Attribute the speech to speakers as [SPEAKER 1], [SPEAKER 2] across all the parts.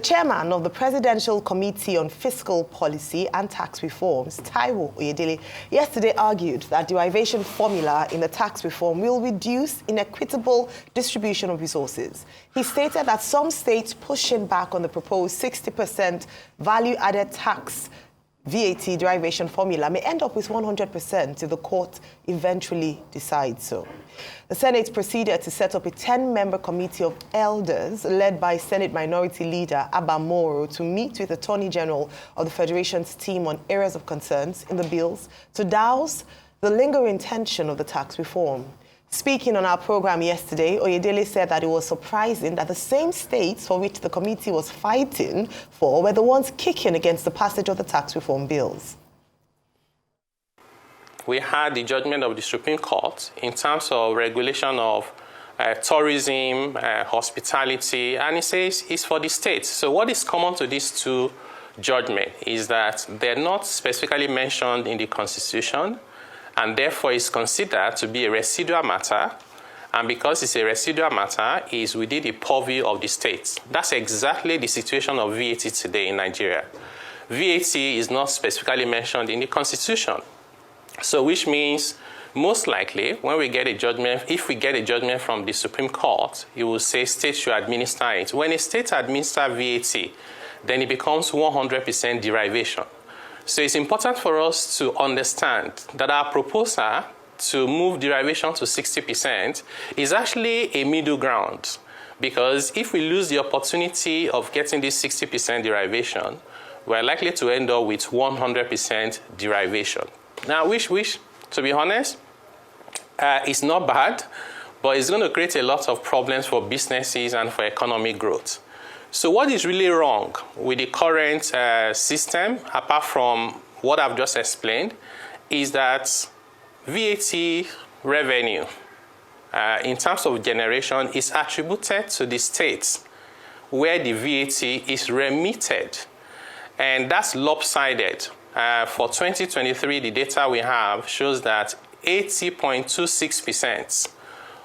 [SPEAKER 1] The chairman of the Presidential Committee on Fiscal Policy and Tax Reforms, Taiwo Oyedele, yesterday argued that derivation formula in the tax reform will reduce inequitable distribution of resources. He stated that some states pushing back on the proposed 60% value-added tax VAT derivation formula may end up with 100% if the court eventually decides so. The Senate proceeded to set up a 10-member committee of elders led by Senate Minority Leader Abba Moro to meet with Attorney General of the Federation's team on areas of concerns in the bills to douse the lingering tension of the tax reform. Speaking on our program yesterday, Oyedele said that it was surprising that the same states for which the committee was fighting for were the ones kicking against the passage of the tax reform bills.
[SPEAKER 2] We had the judgment of the Supreme Court in terms of regulation of tourism, hospitality, and it says it's for the states. So what is common to these two judgments is that they're not specifically mentioned in the Constitution, and therefore is considered to be a residual matter, and because it's a residual matter, is within the purview of the states. That's exactly the situation of VAT today in Nigeria. VAT is not specifically mentioned in the Constitution. So which means most likely when we get a judgment, if we get a judgment from the Supreme Court, it will say states should administer it. When a state administers VAT, then it becomes 100% derivation. So it's important for us to understand that our proposal to move derivation to 60% is actually a middle ground, because if we lose the opportunity of getting this 60% derivation, we're likely to end up with 100% derivation. Now, which, to be honest, is not bad, but it's going to create a lot of problems for businesses and for economic growth. So what is really wrong with the current system, apart from what I've just explained, is that VAT revenue, in terms of generation, is attributed to the states where the VAT is remitted, and that's lopsided. For 2023, the data we have shows that 80.26%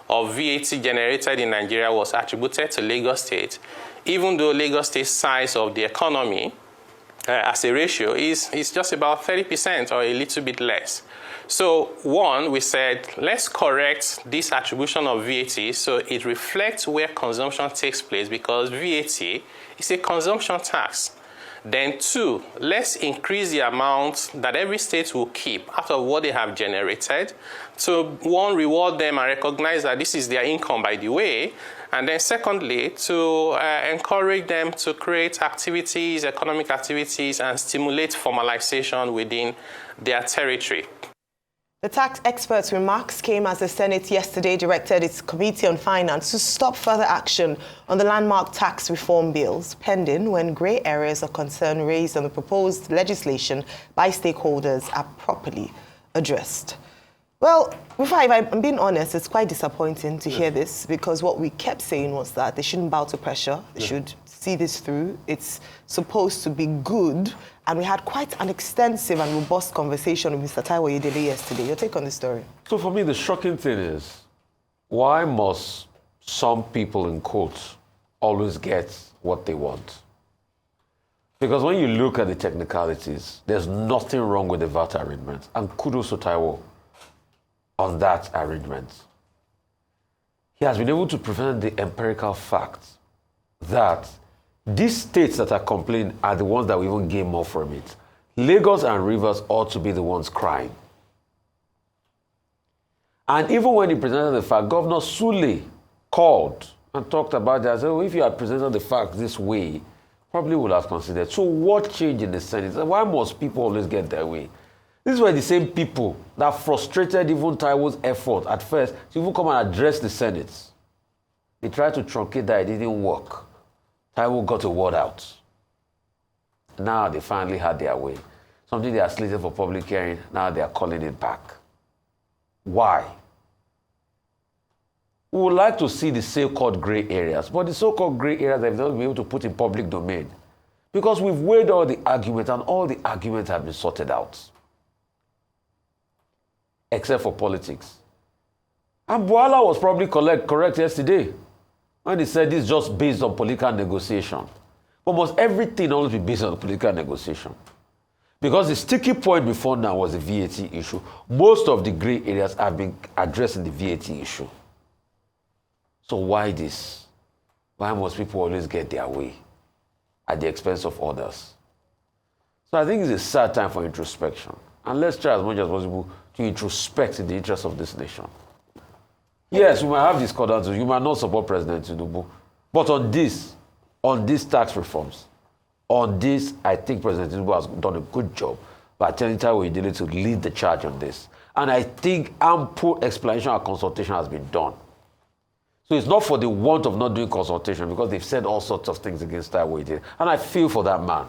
[SPEAKER 2] of VAT generated in Nigeria was attributed to Lagos State, even though Lagos State's size of the economy as a ratio is just about 30% or a little bit less. So one, we said, let's correct this attribution of VAT so it reflects where consumption takes place, because VAT is a consumption tax. Then two, let's increase the amount that every state will keep out of what they have generated. So one, reward them and recognize that this is their income, by the way. And then secondly, to encourage them to create activities, economic activities, and stimulate formalization within their territory.
[SPEAKER 1] The tax experts' remarks came as the Senate yesterday directed its Committee on Finance to stop further action on the landmark tax reform bills, pending when grey areas of concern raised on the proposed legislation by stakeholders are properly addressed. Well, if I'm being honest, it's quite disappointing to hear this, because what we kept saying was that they shouldn't bow to pressure, they should see this through. It's supposed to be good. And we had quite an extensive and robust conversation with Mr. Taiwo Oyedele yesterday. Your take on this story?
[SPEAKER 3] So for me, the shocking thing is, why must some people in quotes always get what they want? Because when you look at the technicalities, there's nothing wrong with the VAT arrangement. And kudos to Taiwo on that arrangement. He has been able to present the empirical fact that these states that are complaining are the ones that will even gain more from it. Lagos and Rivers ought to be the ones crying. And even when he presented the fact, Governor Sule called and talked about that. So if you had presented the fact this way, probably would have considered. So what changed in the Senate? Why must people always get their way? These were the same people that frustrated even Taiwo's effort at first to even come and address the Senate. They tried to truncate that, it didn't work. Taiwo got a word out. Now they finally had their way. Something they are slated for public hearing, now they are calling it back. Why? We would like to see the so-called gray areas, but the so-called gray areas they've not been able to put in public domain, because we've weighed all the arguments and all the arguments have been sorted out. Except for politics. And Buala was probably correct yesterday when he said this is just based on political negotiation. But must everything always be based on political negotiation? Because the sticky point before now was the VAT issue. Most of the gray areas have been addressing the VAT issue. So why this? Why must people always get their way at the expense of others? So I think it's a sad time for introspection. And let's try as much as possible to introspect in the interest of this nation. Yes, we might have discordances. You might not support President Tinubu. But on these tax reforms, on this, I think President Tinubu has done a good job by telling Oyedele to lead the charge on this. And I think ample explanation and consultation has been done. So it's not for the want of not doing consultation, because they've said all sorts of things against Oyedele. And I feel for that man.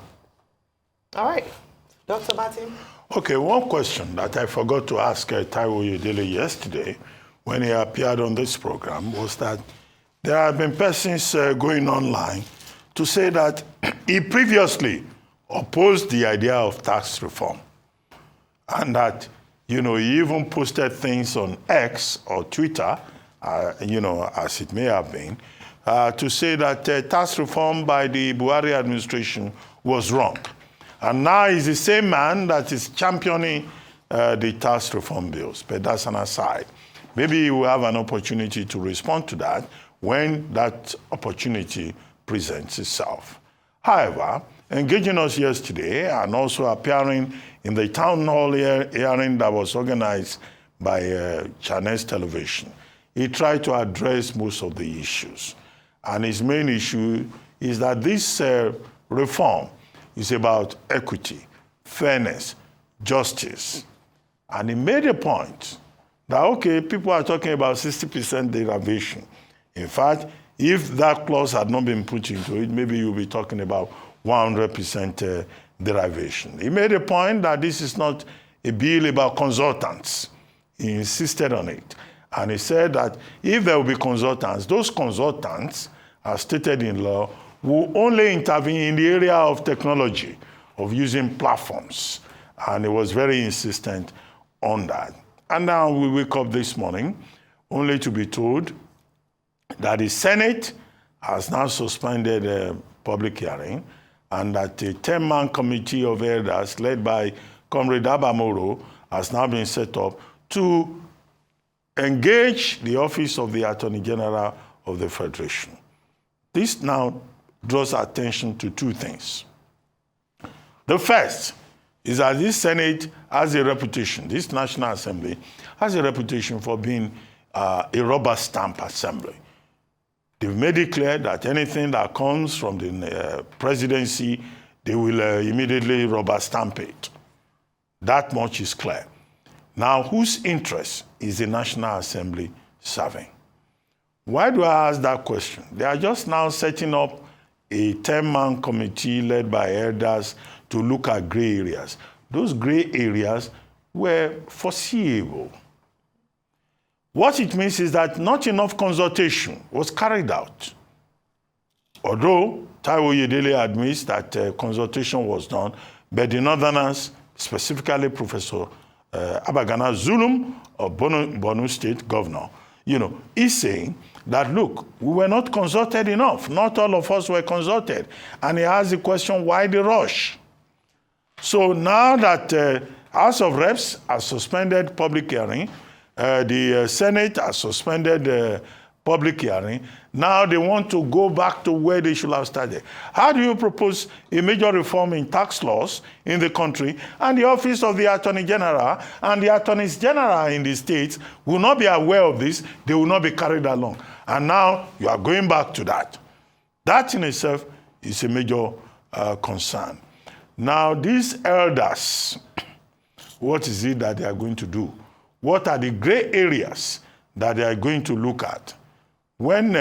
[SPEAKER 1] All right. Dr. Martin?
[SPEAKER 4] Okay, one question that I forgot to ask Oyedele yesterday when he appeared on this program was that there have been persons going online to say that he previously opposed the idea of tax reform, and that, he even posted things on X or Twitter, as it may have been, to say that tax reform by the Buhari administration was wrong. And now he's the same man that is championing the tax reform bills. But that's an aside. Maybe he will have an opportunity to respond to that when that opportunity presents itself. However, engaging us yesterday and also appearing in the town hall hearing that was organized by Chinese television, he tried to address most of the issues. And his main issue is that this reform is about equity, fairness, justice. And he made a point that, okay, people are talking about 60% derivation. In fact, if that clause had not been put into it, maybe you'll be talking about 100% derivation. He made a point that this is not a bill about consultants. He insisted on it. And he said that if there will be consultants, those consultants, as stated in law, will only intervene in the area of technology, of using platforms. And he was very insistent on that. And now we wake up this morning only to be told that the Senate has now suspended a public hearing, and that a 10-man committee of elders led by Comrade Abamoro has now been set up to engage the office of the Attorney General of the Federation. This now draws attention to two things. The first is that this Senate has a reputation, this National Assembly has a reputation for being a rubber stamp assembly. They've made it clear that anything that comes from the presidency, they will immediately rubber stamp it. That much is clear. Now, whose interest is the National Assembly serving? Why do I ask that question? They are just now setting up a 10-man committee led by elders to look at gray areas. Those gray areas were foreseeable. What it means is that not enough consultation was carried out. Although Oyedele admits that consultation was done, but the Northerners, specifically Professor Abagana Zulum of Borno State Governor, is saying that, look, we were not consulted enough. Not all of us were consulted. And he has the question, why the rush? So now that House of Reps has suspended public hearing, the Senate has suspended public hearing, now they want to go back to where they should have started. How do you propose a major reform in tax laws in the country, and the office of the Attorney General and the Attorneys General in the states will not be aware of this, they will not be carried along. And now you are going back to that. That in itself is a major concern. Now these elders, what is it that they are going to do? What are the gray areas that they are going to look at? When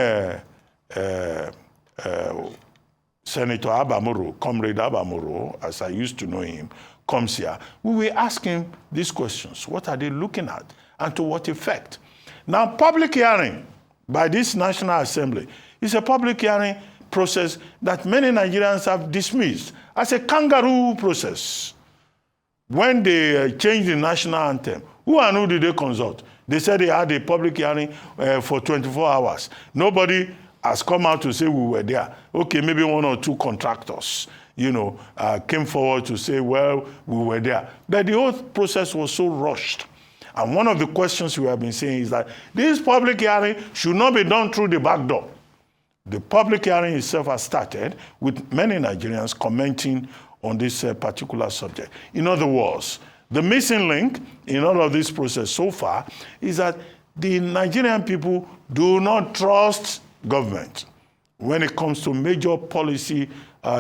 [SPEAKER 4] Senator Abamoro, Comrade Abamoro, as I used to know him, comes here, we will ask him these questions. What are they looking at, and to what effect? Now, public hearing by this National Assembly is a public hearing process that many Nigerians have dismissed as a kangaroo process. When they changed the national anthem, who and who did they consult? They said they had a public hearing for 24 hours. Nobody has come out to say we were there. Okay, maybe one or two contractors, came forward to say, well, we were there. But the whole process was so rushed. And one of the questions we have been saying is that this public hearing should not be done through the back door. The public hearing itself has started with many Nigerians commenting on this particular subject. In other words, the missing link in all of this process so far is that the Nigerian people do not trust government when it comes to major policy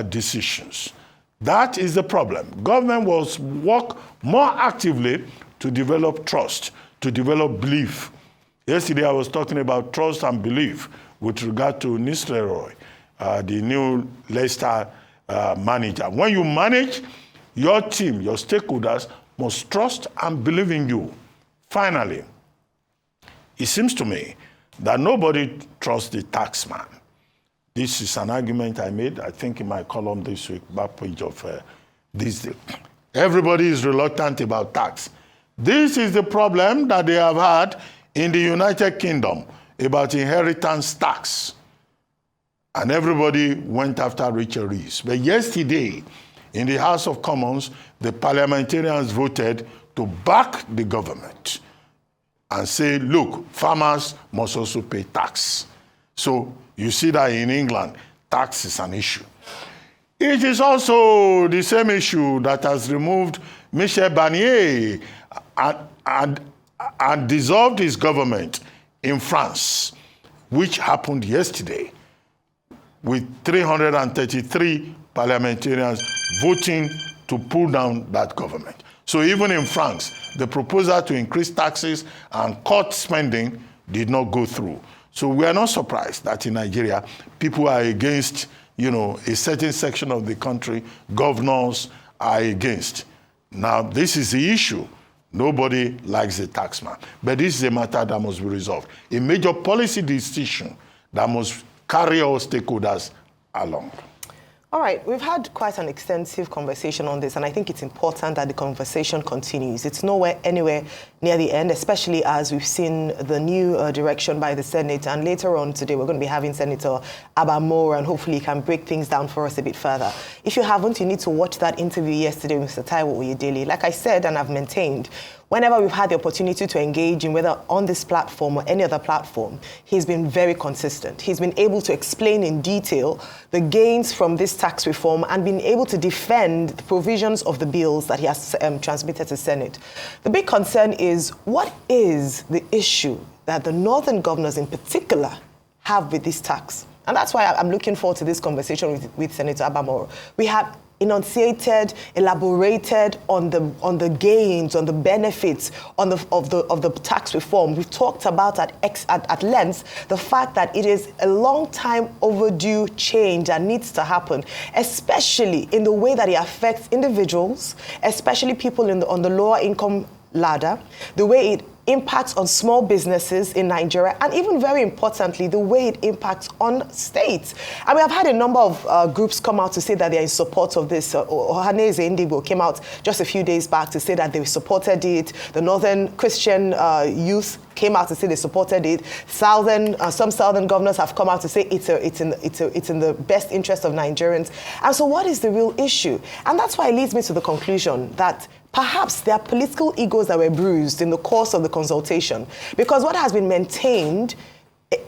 [SPEAKER 4] decisions. That is the problem. Government must work more actively to develop trust, to develop belief. Yesterday I was talking about trust and belief with regard to Nistelrooy, the new Leicester manager. When you manage, your team, your stakeholders must trust and believe in you. Finally, it seems to me that nobody trusts the taxman. This is an argument I made, I think, in my column this week, back page of this day. Everybody is reluctant about tax. This is the problem that they have had in the United Kingdom about inheritance tax. And everybody went after Rachel Reeves. But yesterday, in the House of Commons, the parliamentarians voted to back the government and say, look, farmers must also pay tax. So you see that in England, tax is an issue. It is also the same issue that has removed Michel Barnier and dissolved his government in France, which happened yesterday, with 333 parliamentarians voting to pull down that government. So even in France, the proposal to increase taxes and cut spending did not go through. So we are not surprised that in Nigeria, people are against, a certain section of the country, governors are against. Now, this is the issue. Nobody likes the taxman. But this is a matter that must be resolved. A major policy decision that must carry all stakeholders along.
[SPEAKER 1] All right, we've had quite an extensive conversation on this, and I think it's important that the conversation continues. It's anywhere near the end, especially as we've seen the new direction by the Senate, and later on today we're going to be having Senator Abamoro, and hopefully he can break things down for us a bit further. If you haven't, you need to watch that interview yesterday with Mr. Taiwo Oyedele. Like I said, and I've maintained, whenever we've had the opportunity to engage in, whether on this platform or any other platform, he's been very consistent. He's been able to explain in detail the gains from this tax reform and been able to defend the provisions of the bills that he has transmitted to Senate. The big concern is, what is the issue that the northern governors in particular have with this tax? And that's why I'm looking forward to this conversation with Senator Abamoro. We have enunciated, elaborated on the gains, on the benefits of the tax reform. We've talked about at length the fact that it is a long time overdue change that needs to happen, especially in the way that it affects individuals, especially people on the lower income ladder, the way it impacts on small businesses in Nigeria, and even very importantly, the way it impacts on states. I mean, I've had a number of groups come out to say that they're in support of this. Ohaneze Indigo came out just a few days back to say that they supported it. The Northern Christian youth came out to say they supported it. Some southern governors have come out to say it's in the best interest of Nigerians. And so what is the real issue? And that's why it leads me to the conclusion that perhaps there are political egos that were bruised in the course of the consultation, because what has been maintained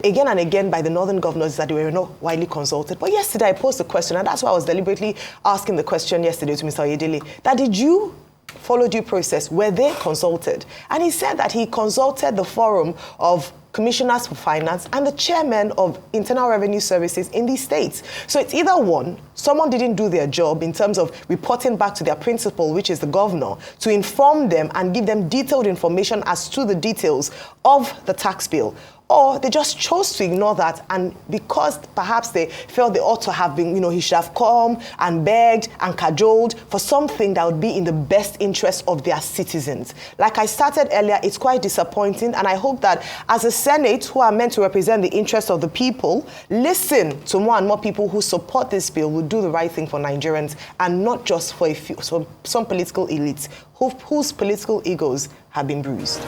[SPEAKER 1] again and again by the northern governors is that they were not widely consulted. But yesterday I posed a question, and that's why I was deliberately asking the question yesterday to Mr. Oyedele, that did you follow due process? Were they consulted? And he said that he consulted the forum of commissioners for finance and the chairman of internal revenue services in these states. So it's either one, someone didn't do their job in terms of reporting back to their principal, which is the governor, to inform them and give them detailed information as to the details of the tax bill, or they just chose to ignore that, and because perhaps they felt they ought to have been, he should have come and begged and cajoled for something that would be in the best interest of their citizens. Like I started earlier, it's quite disappointing, and I hope that as a Senate, who are meant to represent the interests of the people, listen to more and more people who support this bill, will do the right thing for Nigerians, and not just for some political elites whose political egos have been bruised.